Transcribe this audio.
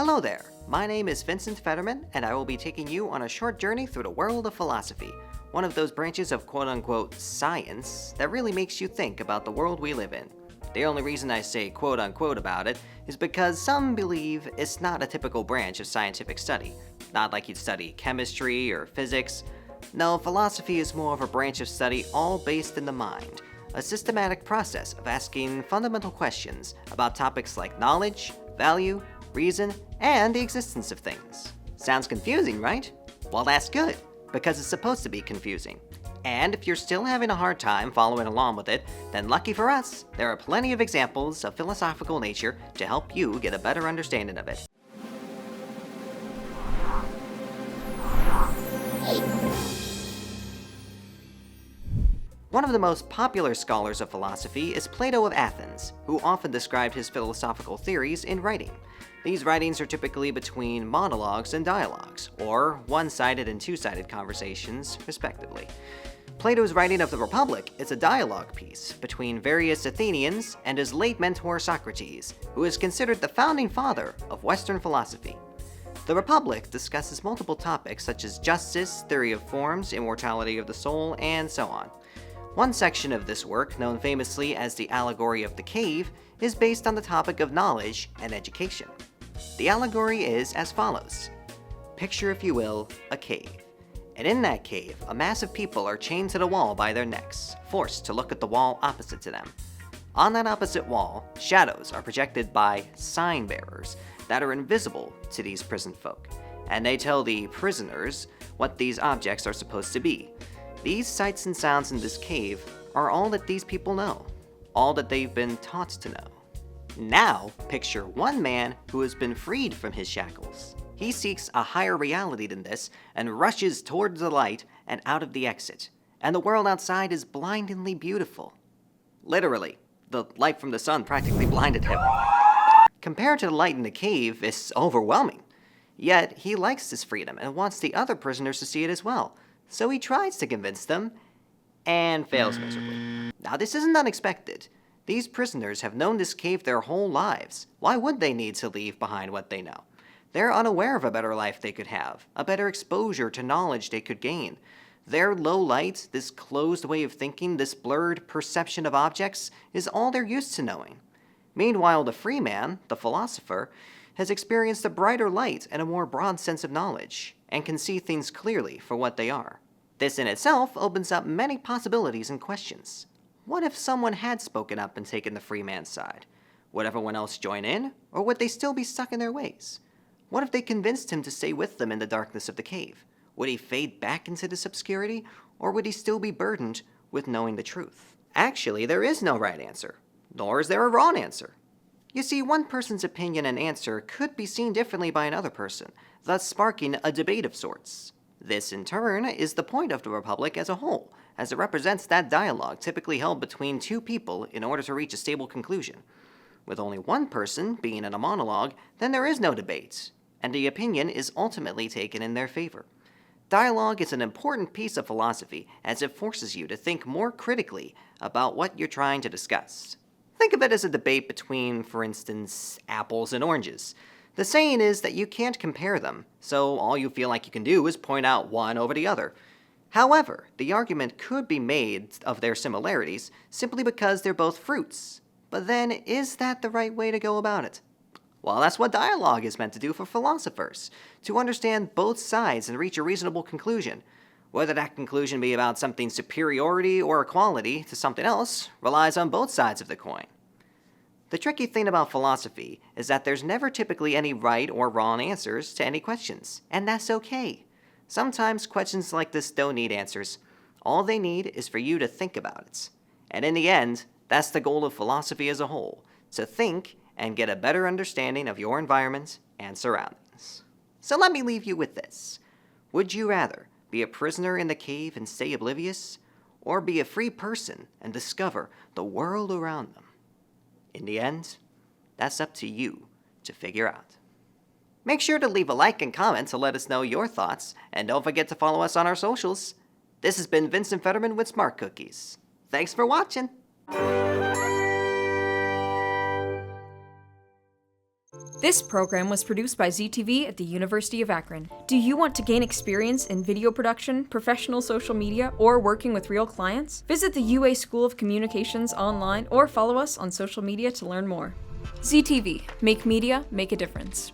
Hello there, my name is Vincent Fetterman, and I will be taking you on a short journey through the world of philosophy, one of those branches of quote-unquote science that really makes you think about the world we live in. The only reason I say quote-unquote about it is because some believe it's not a typical branch of scientific study, not like you'd study chemistry or physics. No, philosophy is more of a branch of study all based in the mind, a systematic process of asking fundamental questions about topics like knowledge, value, reason, and the existence of things. Sounds confusing, right? Well, that's good, because it's supposed to be confusing. And if you're still having a hard time following along with it, then lucky for us, there are plenty of examples of philosophical nature to help you get a better understanding of it. One of the most popular scholars of philosophy is Plato of Athens, who often described his philosophical theories in writing. These writings are typically between monologues and dialogues, or one-sided and two-sided conversations, respectively. Plato's writing of the Republic is a dialogue piece between various Athenians and his late mentor Socrates, who is considered the founding father of Western philosophy. The Republic discusses multiple topics such as justice, theory of forms, immortality of the soul, and so on. One section of this work, known famously as the Allegory of the Cave, is based on the topic of knowledge and education. The allegory is as follows. Picture, if you will, a cave. And in that cave, a mass of people are chained to the wall by their necks, forced to look at the wall opposite to them. On that opposite wall, shadows are projected by sign bearers that are invisible to these prison folk, and they tell the prisoners what these objects are supposed to be. These sights and sounds in this cave are all that these people know, all that they've been taught to know. Now, picture one man who has been freed from his shackles. He seeks a higher reality than this and rushes towards the light and out of the exit, and the world outside is blindingly beautiful. Literally, the light from the sun practically blinded him. Compared to the light in the cave, it's overwhelming. Yet, he likes this freedom and wants the other prisoners to see it as well, so he tries to convince them, and fails miserably. Now, this isn't unexpected. These prisoners have known this cave their whole lives. Why would they need to leave behind what they know? They're unaware of a better life they could have, a better exposure to knowledge they could gain. Their low light, this closed way of thinking, this blurred perception of objects, is all they're used to knowing. Meanwhile, the free man, the philosopher, has experienced a brighter light and a more broad sense of knowledge, and can see things clearly for what they are. This in itself opens up many possibilities and questions. What if someone had spoken up and taken the free man's side? Would everyone else join in, or would they still be stuck in their ways? What if they convinced him to stay with them in the darkness of the cave? Would he fade back into this obscurity, or would he still be burdened with knowing the truth? Actually, there is no right answer, nor is there a wrong answer. You see, one person's opinion and answer could be seen differently by another person, thus sparking a debate of sorts. This, in turn, is the point of the Republic as a whole, as it represents that dialogue typically held between two people in order to reach a stable conclusion. With only one person being in a monologue, then there is no debate, and the opinion is ultimately taken in their favor. Dialogue is an important piece of philosophy, as it forces you to think more critically about what you're trying to discuss. Think of it as a debate between, for instance, apples and oranges. The saying is that you can't compare them, so all you feel like you can do is point out one over the other. However, the argument could be made of their similarities simply because they're both fruits. But then, is that the right way to go about it? Well, that's what dialogue is meant to do for philosophers, to understand both sides and reach a reasonable conclusion. Whether that conclusion be about something's superiority or equality to something else relies on both sides of the coin. The tricky thing about philosophy is that there's never typically any right or wrong answers to any questions, and that's okay. Sometimes questions like this don't need answers. All they need is for you to think about it. And in the end, that's the goal of philosophy as a whole, to think and get a better understanding of your environment and surroundings. So let me leave you with this. Would you rather be a prisoner in the cave and stay oblivious, or be a free person and discover the world around them? In the end, that's up to you to figure out. Make sure to leave a like and comment to let us know your thoughts, and don't forget to follow us on our socials. This has been Vincent Fetterman with Smart Cookies. Thanks for watching! This program was produced by ZTV at the University of Akron. Do you want to gain experience in video production, professional social media, or working with real clients? Visit the UA School of Communications online or follow us on social media to learn more. ZTV, make media, make a difference.